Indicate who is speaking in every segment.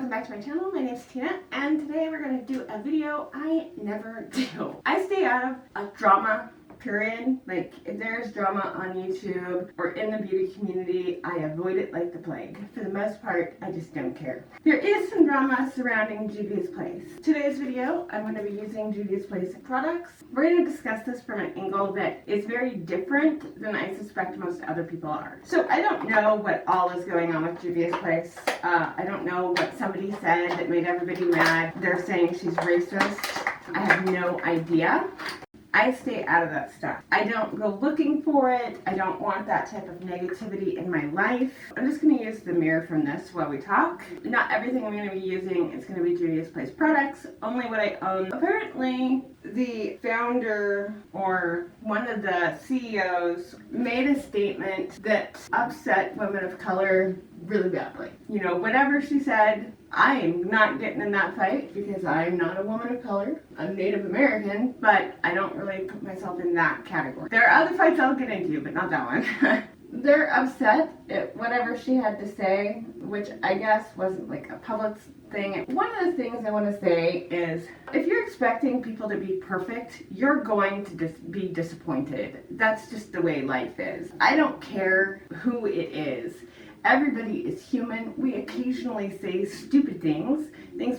Speaker 1: welcome back to my channel. My name is Tina, and today we're going to do a video I never do. I stay out of a drama, period. Like, if there's drama on YouTube or in the beauty community, I avoid it like the plague. For the most part, I just don't care. There is some drama surrounding Juvia's Place. Today's video, I'm going to be using Juvia's Place products. We're going to discuss this from an angle that is very different than I suspect most other people are. So I don't know what all is going on with Juvia's Place. I don't know what somebody said that made everybody mad. They're saying she's racist. I have no idea. I stay out of that stuff. I don't go looking for it. I don't want that type of negativity in my life. I'm just going to use the mirror from this while we talk. Not everything I'm going to be using is going to be Juvia's Place products, only what I own. Apparently, the founder or one of the CEOs made a statement that upset women of color really badly. You know, whatever she said, I am not getting in that fight because I'm not a woman of color. I'm Native American, but I don't really put myself in that category. There are other fights I'll get into, but not that one. They're upset at whatever she had to say, which I guess wasn't like a public thing. One of the things I want to say is, if you're expecting people to be perfect, you're going to be disappointed. That's just the way life is. I don't care who it is. Everybody is human. We occasionally say stupid things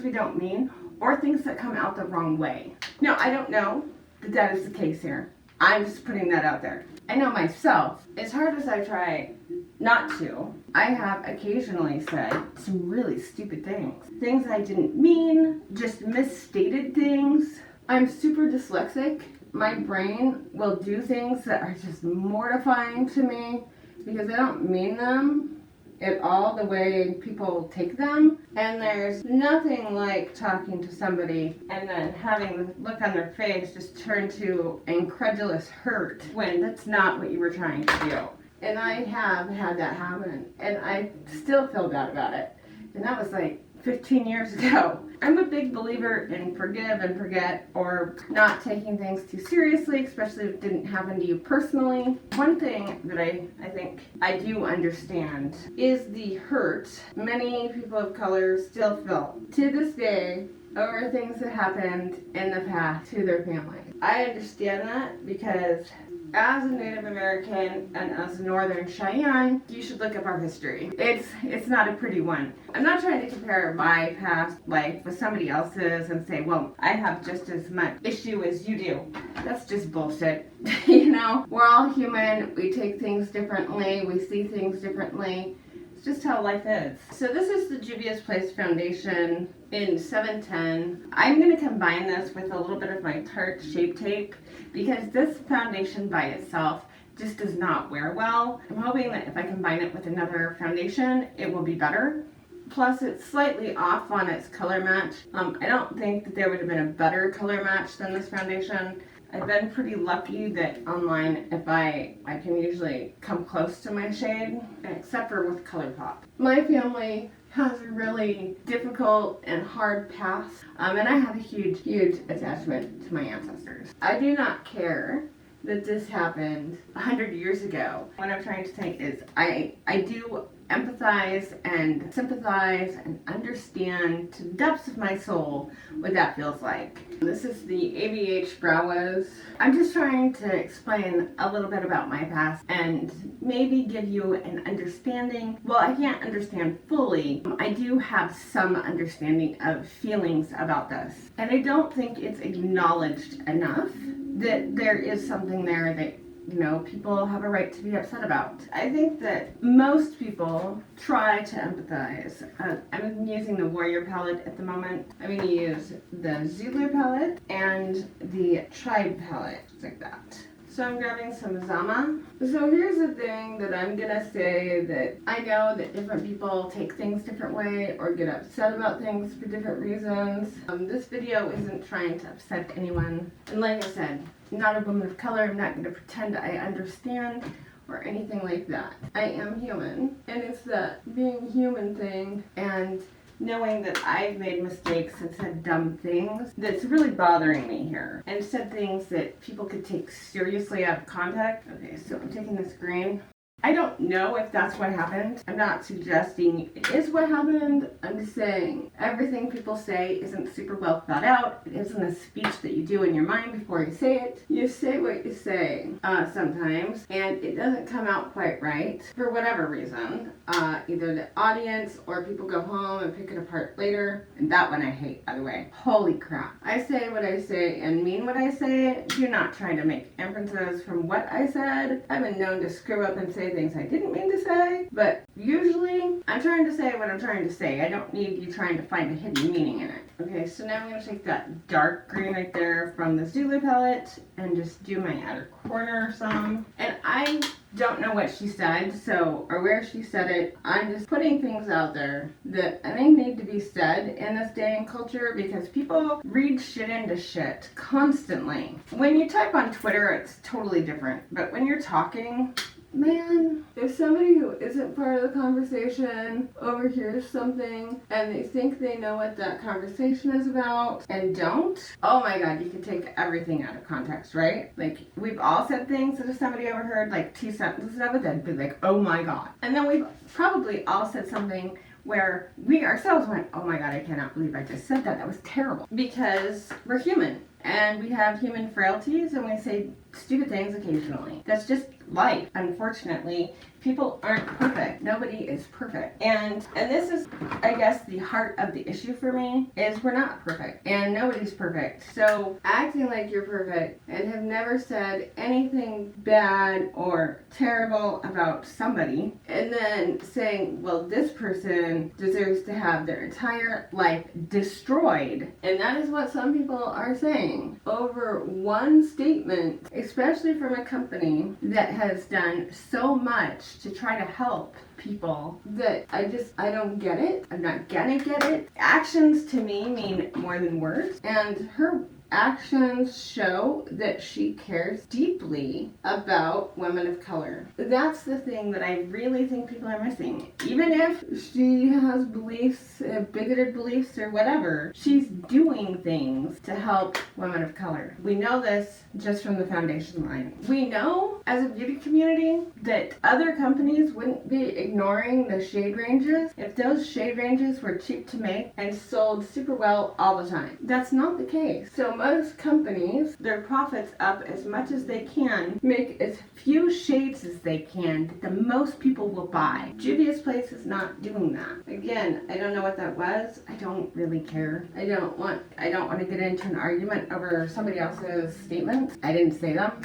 Speaker 1: we don't mean, or things that come out the wrong way. Now, I don't know that that is the case here. I'm just putting that out there. I know myself, as hard as I try not to, I have occasionally said some really stupid things. Things I didn't mean, just misstated things. I'm super dyslexic. My brain will do things that are just mortifying to me because I don't mean them at all the way people take them. And there's nothing like talking to somebody and then having the look on their face just turn to incredulous hurt when that's not what you were trying to do. And I have had that happen, and I still feel bad about it. And that was like 15 years ago. I'm a big believer in forgive and forget, or not taking things too seriously, especially if it didn't happen to you personally. One thing that I think I do understand is the hurt many people of color still feel to this day over things that happened in the past to their family. I understand that because as a Native American and as a Northern Cheyenne, you should look up our history. It's not a pretty one. I'm not trying to compare my past life with somebody else's and say, well, I have just as much issue as you do. That's just bullshit. You know, we're all human. We take things differently. We see things differently. It's just how life is. So this is the Juvia's Place Foundation in 710. I'm going to combine this with a little bit of my Tarte Shape Tape because this foundation by itself just does not wear well. I'm hoping that if I combine it with another foundation, it will be better. Plus, it's slightly off on its color match. I don't think that there would have been a better color match than this foundation. I've been pretty lucky that online, if I can usually come close to my shade, except for with ColourPop. My family has a really difficult and hard past, and I have a huge, huge attachment to my ancestors. I do not care that this happened 100 years ago. What I'm trying to say is I do empathize and sympathize and understand to the depths of my soul what that feels like. This is the ABH Brow. I'm just trying to explain a little bit about my past and maybe give you an understanding. Well, I can't understand fully. I do have some understanding of feelings about this. And I don't think it's acknowledged enough that there is something there that, you know, people have a right to be upset about. I think that most people try to empathize. I'm using the Warrior palette at the moment. I'm going to use the Zulu palette and the Tribe palette, just like that. So I'm grabbing some Zama. So here's the thing that I'm going to say, that I know that different people take things different way or get upset about things for different reasons. This video isn't trying to upset anyone. And like I said, I'm not a woman of color. I'm not going to pretend I understand or anything like that. I am human, and it's that being human thing and knowing that I've made mistakes and said dumb things that's really bothering me here, and said things that people could take seriously out of context. Okay, so I'm taking this green. I don't know if that's what happened. I'm not suggesting it is what happened. I'm just saying everything people say isn't super well thought out. It isn't a speech that you do in your mind before you say it. You say what you say sometimes, and it doesn't come out quite right for whatever reason. Either the audience or people go home and pick it apart later. And that one I hate, by the way. Holy crap. I say what I say and mean what I say. Do not try to make inferences from what I said. I've been known to screw up and say things I didn't mean to say, but usually I'm trying to say what I'm trying to say. I don't need you trying to find a hidden meaning in it. Okay, so now I'm going to take that dark green right there from the Zulu palette and just do my outer corner some. And I don't know what she said, or where she said it. I'm just putting things out there that I think need to be said in this day and culture, because people read shit into shit constantly. When you type on Twitter, it's totally different. But when you're talking, man, if somebody who isn't part of the conversation overhears something and they think they know what that conversation is about and don't, oh my god, you can take everything out of context, right? Like, we've all said things that if somebody overheard like 2 sentences of it, they'd be like, oh my god. And then we've probably all said something where we ourselves went, oh my god, I cannot believe I just said that. That was terrible. Because we're human. And we have human frailties, and we say stupid things occasionally. That's just life. Unfortunately, people aren't perfect. Nobody is perfect. And this is, I guess, the heart of the issue for me, is we're not perfect. And nobody's perfect. So acting like you're perfect and have never said anything bad or terrible about somebody, and then saying, well, this person deserves to have their entire life destroyed. And that is what some people are saying over one statement, especially from a company that has done so much to try to help people, that I don't get it. I'm not gonna get it. Actions to me mean more than words, and her actions show that she cares deeply about women of color. That's the thing that I really think people are missing. Even if she has beliefs, bigoted beliefs or whatever, she's doing things to help women of color. We know this just from the foundation line. We know as a beauty community that other companies wouldn't be ignoring the shade ranges if those shade ranges were cheap to make and sold super well all the time. That's not the case. So most companies, their profits up as much as they can, make as few shades as they can that the most people will buy. Juvia's Place is not doing that. Again, I don't know what that was. I don't really care. I don't want to get into an argument over somebody else's statements. I didn't say them,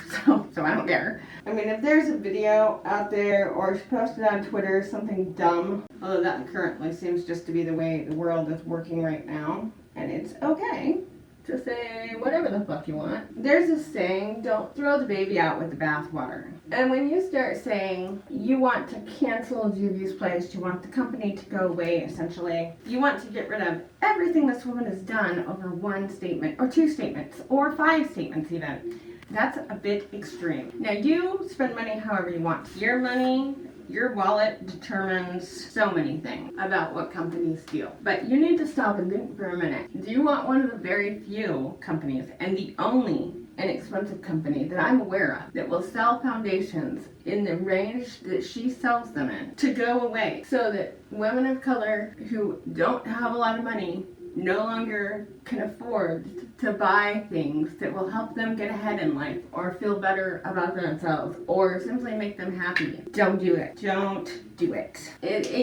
Speaker 1: so I don't care. I mean, if there's a video out there or she posted on Twitter something dumb, although that currently seems just to be the way the world is working right now, and it's okay to say whatever the fuck you want. There's a saying, don't throw the baby out with the bathwater. And when you start saying you want to cancel Juvia's Place, you want the company to go away, essentially, you want to get rid of everything this woman has done over one statement, or 2 statements, or 5 statements even, that's a bit extreme. Now, you spend money however you want. Your money, your wallet determines so many things about what companies do. But you need to stop and think for a minute. Do you want one of the very few companies, and the only inexpensive company that I'm aware of, that will sell foundations in the range that she sells them in, to go away, so that women of color who don't have a lot of money no longer can afford to buy things that will help them get ahead in life or feel better about themselves or simply make them happy? Don't do it. Don't do it.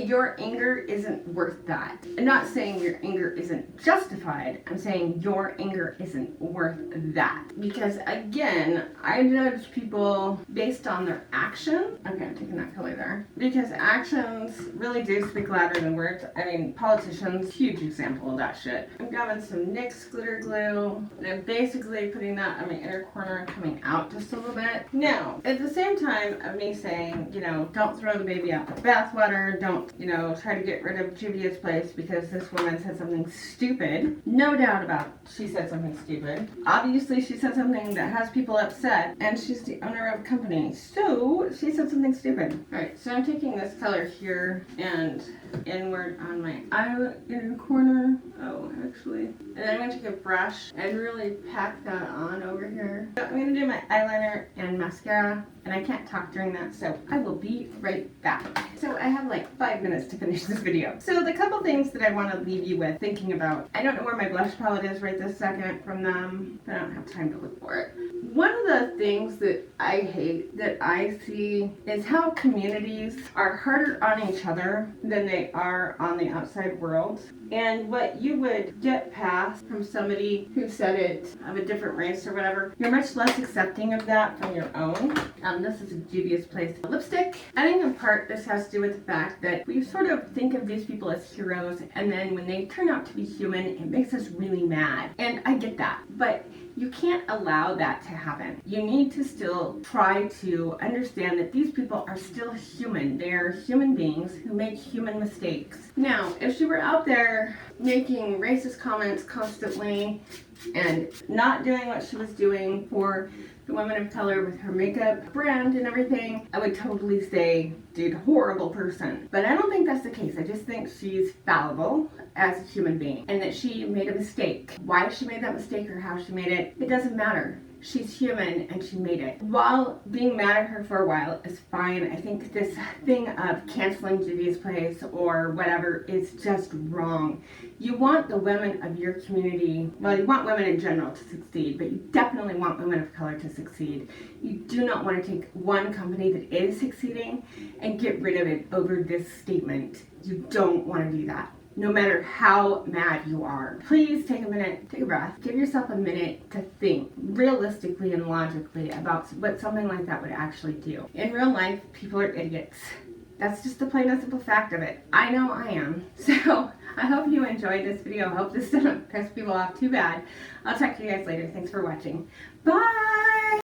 Speaker 1: Your anger isn't worth that. I'm not saying your anger isn't justified. I'm saying your anger isn't worth that. Because again, I judge people based on their actions. Okay, I'm taking that color there. Because actions really do speak louder than words. I mean, politicians, huge example of that shit. I'm grabbing some NYX glitter glue, and I'm basically putting that on my inner corner and coming out just a little bit. Now, at the same time of me saying, don't throw the baby out with the bathwater, don't, try to get rid of Juvia's Place because this woman said something stupid. No doubt about it, she said something stupid. Obviously, she said something that has people upset, and she's the owner of a company, so she said something stupid. Alright, so I'm taking this color here and inward on my inner corner. Oh, actually. And then I'm going to take a brush and really pack that on over here. So I'm going to do my eyeliner and mascara and I can't talk during that, so I will be right back. So I have like 5 minutes to finish this video. So the couple things that I want to leave you with thinking about. I don't know where my blush palette is right this second from them. I don't have time to look for it. One of the things that I hate that I see is how communities are harder on each other than they are on the outside world. And what you would get past from somebody who said it of a different race or whatever, you're much less accepting of that from your own. This is a dubious place. Lipstick. I think in part this has to do with the fact that we sort of think of these people as heroes, and then when they turn out to be human, it makes us really mad. And I get that. But you can't allow that to happen. You need to still try to understand that these people are still human. They're human beings who make human mistakes. Now, if she were out there making racist comments constantly and not doing what she was doing for the women of color with her makeup brand and everything, I would totally say, dude, horrible person. But I don't think that's the case. I just think she's fallible as a human being and that she made a mistake. Why she made that mistake or how she made it, it doesn't matter. She's human and she made it. While being mad at her for a while is fine, I think this thing of canceling Juvia's Place or whatever is just wrong. You want the women of your community, well, you want women in general to succeed, but you definitely want women of color to succeed. You do not want to take one company that is succeeding and get rid of it over this statement. You don't want to do that. No matter how mad you are. Please take a minute, take a breath, give yourself a minute to think realistically and logically about what something like that would actually do. In real life, people are idiots. That's just the plain and simple fact of it. I know I am. So I hope you enjoyed this video. I hope this didn't piss people off too bad. I'll talk to you guys later. Thanks for watching. Bye!